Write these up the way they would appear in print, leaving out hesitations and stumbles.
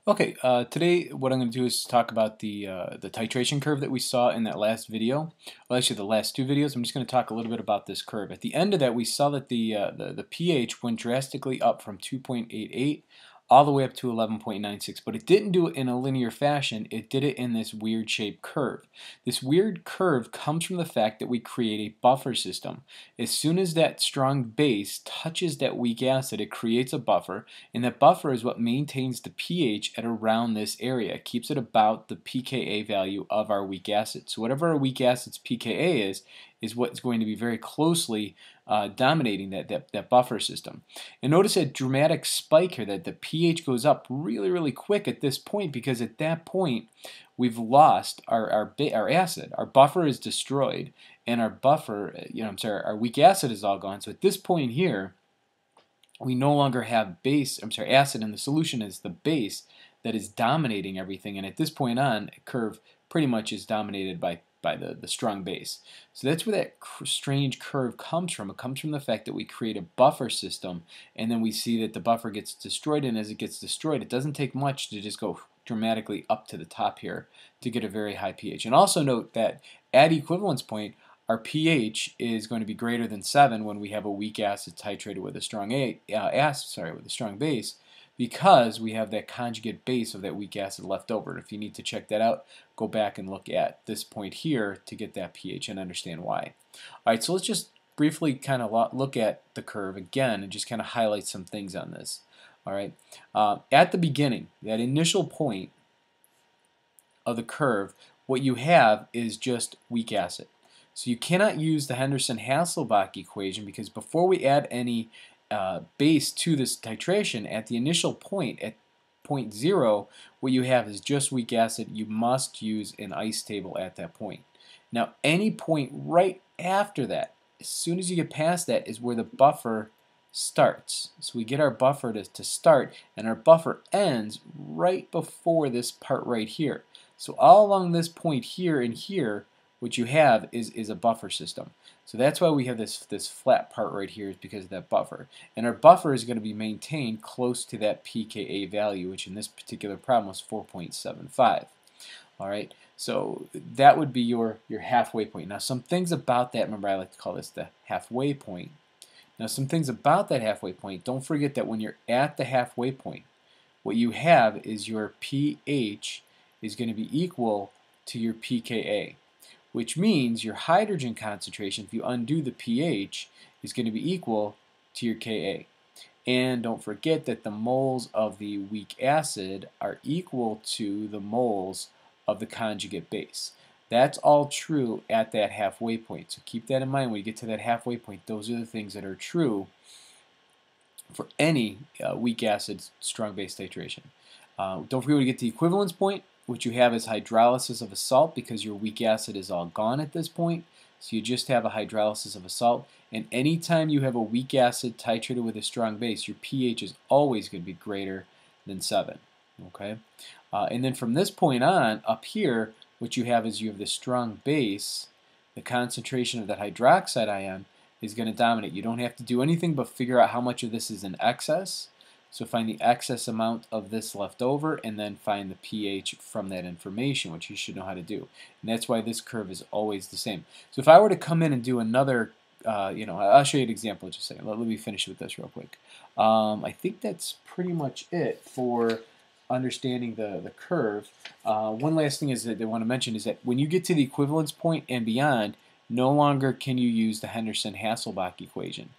Okay, today what I'm going to do is talk about the titration curve that we saw in that last video. Well, actually, the last two videos. I'm just going to talk a little bit about this curve. At the end of that, we saw that the pH went drastically up from 2.88 all the way up to 11.96, but it didn't do it in a linear fashion. It did it in this weird shaped curve. This weird curve comes from the fact that we create a buffer system. As soon as that strong base touches that weak acid, it creates a buffer, and that buffer is what maintains the pH at around this area. It keeps it about the pKa value of our weak acid. So whatever our weak acid's pKa is what's going to be very closely dominating that buffer system. And notice that dramatic spike here, that the pH goes up really quick at this point, because at that point we've lost our acid. Our buffer is destroyed, and our buffer, our weak acid is all gone. So at this point here, we no longer have acid in the solution is the base that is dominating everything, and at this point on, curve pretty much is dominated by the strong base. So that's where that strange curve comes from. It comes from the fact that we create a buffer system, and then we see that the buffer gets destroyed, and as it gets destroyed, it doesn't take much to just go dramatically up to the top here to get a very high pH. And also note that at equivalence point, our pH is going to be greater than 7 when we have a weak acid titrated with a strong with a strong base, because we have that conjugate base of that weak acid left over. And if you need to check that out, go back and look at this point here to get that pH and understand why. Alright, so let's just briefly kind of look at the curve again and just kind of highlight some things on this. Alright, at the beginning, that initial point of the curve, what you have is just weak acid. So you cannot use the Henderson-Hasselbalch equation, because before we add any base to this titration, at the initial point, at point 0, what you have is just weak acid. You must use an ice table at that point. Now, any point right after that, as soon as you get past that, is where the buffer starts. So we get our buffer to start, and our buffer ends right before this part right here. So all along this point here and here, what you have is a buffer system. So that's why we have this flat part right here, is because of that buffer. And our buffer is going to be maintained close to that pKa value, which in this particular problem was 4.75. Alright, so that would be your halfway point. Now some things about that, remember I like to call this the halfway point. Now some things about that halfway point, don't forget that when you're at the halfway point, what you have is your pH is going to be equal to your pKa, which means your hydrogen concentration, if you undo the pH, is going to be equal to your Ka. And don't forget that the moles of the weak acid are equal to the moles of the conjugate base. That's all true at that halfway point. So keep that in mind when you get to that halfway point. Those are the things that are true for any weak acid strong base titration. Don't forget when you get to the equivalence point, what you have is hydrolysis of a salt, because your weak acid is all gone at this point. So you just have a hydrolysis of a salt. And anytime you have a weak acid titrated with a strong base, your pH is always going to be greater than 7. Okay? And then from this point on, up here, what you have is you have the strong base. The concentration of that hydroxide ion is going to dominate. You don't have to do anything but figure out how much of this is in excess. So find the excess amount of this left over, and then find the pH from that information, which you should know how to do. And that's why this curve is always the same. So if I were to come in and do another, I'll show you an example in just a second. Let me finish with this real quick. I think that's pretty much it for understanding the curve. One last thing is that I want to mention is that when you get to the equivalence point and beyond, no longer can you use the Henderson-Hasselbalch equation.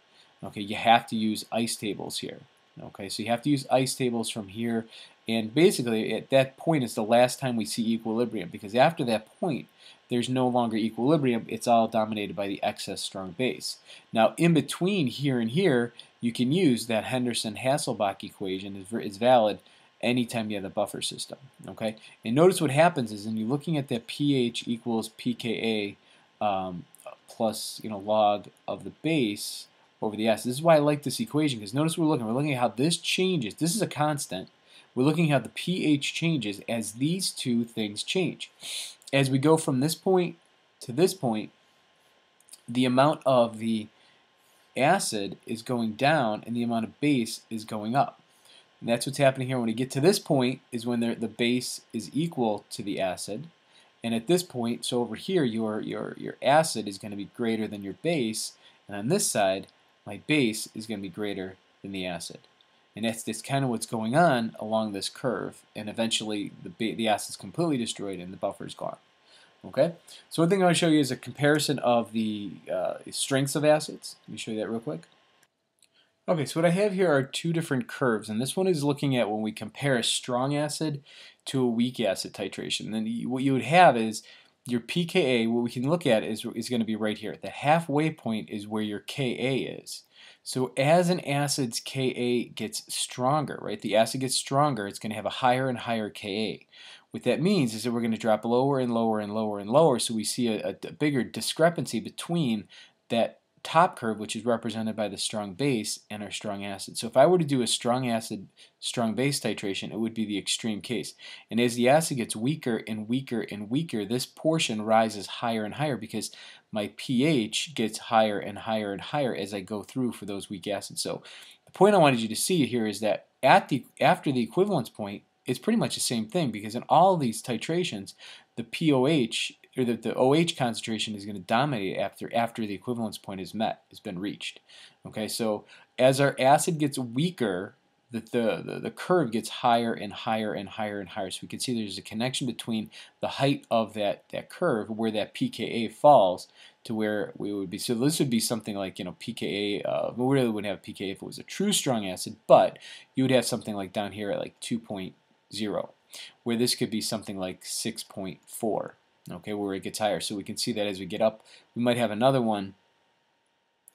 Okay, you have to use ice tables here. Okay, so you have to use ice tables from here, and basically at that point is the last time we see equilibrium, because after that point there's no longer equilibrium. It's all dominated by the excess strong base. Now in between here and here, you can use that Henderson-Hasselbalch equation. Is valid anytime you have the buffer system. Okay, and notice what happens is when you're looking at that pH equals pKa plus log of the base over the acid. This is why I like this equation, because notice we're looking at how this changes. This is a constant. We're looking at how the pH changes as these two things change. As we go from this point to this point, the amount of the acid is going down and the amount of base is going up. And that's what's happening here. When we get to this point is when the base is equal to the acid. And at this point, so over here, your acid is going to be greater than your base. And on this side, my base is going to be greater than the acid. And that's kind of what's going on along this curve. And eventually, the acid is completely destroyed and the buffer is gone. Okay? So one thing I want to show you is a comparison of the strengths of acids. Let me show you that real quick. Okay, so what I have here are two different curves, and this one is looking at when we compare a strong acid to a weak acid titration. And then what you would have is your pKa, what we can look at is going to be right here. The halfway point is where your Ka is. So as an acid's Ka gets stronger, right, the acid gets stronger, it's going to have a higher and higher Ka. What that means is that we're going to drop lower and lower and lower and lower, so we see a bigger discrepancy between that top curve, which is represented by the strong base, and our strong acid. So if I were to do a strong acid, strong base titration, it would be the extreme case. And as the acid gets weaker and weaker and weaker, this portion rises higher and higher because my pH gets higher and higher and higher as I go through for those weak acids. So the point I wanted you to see here is that after the equivalence point, it's pretty much the same thing, because in all these titrations, the pOH, or the OH concentration, is going to dominate after the equivalence point is met, has been reached. Okay, so as our acid gets weaker, the curve gets higher and higher and higher and higher. So we can see there's a connection between the height of that curve, where that pKa falls, to where we would be. So this would be something like, pKa, we really wouldn't have pKa if it was a true strong acid, but you would have something like down here at like 2.0, where this could be something like 6.4. Okay, where it gets higher. So we can see that as we get up, we might have another one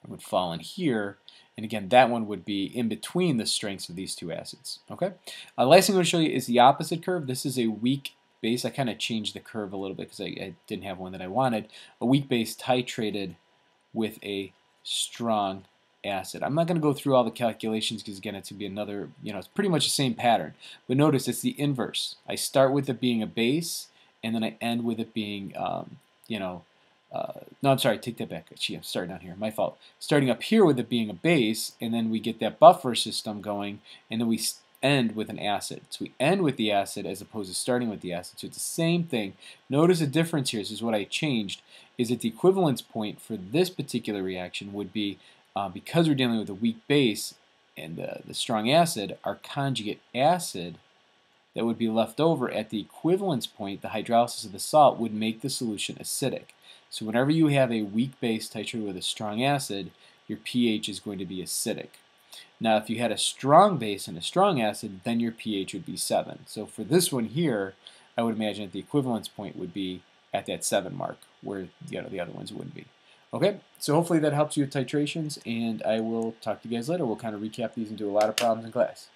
that would fall in here, and again, that one would be in between the strengths of these two acids. Okay. Last thing I'm going to show you is the opposite curve. This is a weak base. I kind of changed the curve a little bit because I didn't have one that I wanted. A weak base titrated with a strong acid. I'm not going to go through all the calculations because, again, it's going to be another, it's pretty much the same pattern. But notice it's the inverse. I start with it being a base, and then I end with it being, no, I'm sorry, take that back. Gee, I'm starting down here. My fault. Starting up here with it being a base, and then we get that buffer system going, and then we end with an acid. So we end with the acid as opposed to starting with the acid. So it's the same thing. Notice the difference here. This is what I changed, is that the equivalence point for this particular reaction would be, because we're dealing with a weak base and the strong acid, our conjugate acid that would be left over at the equivalence point, the hydrolysis of the salt, would make the solution acidic. So whenever you have a weak base titrated with a strong acid, your pH is going to be acidic. Now if you had a strong base and a strong acid, then your pH would be 7. So for this one here, I would imagine that the equivalence point would be at that 7 mark, where the other ones wouldn't be. Okay, so hopefully that helps you with titrations, and I will talk to you guys later. We'll kind of recap these and do a lot of problems in class.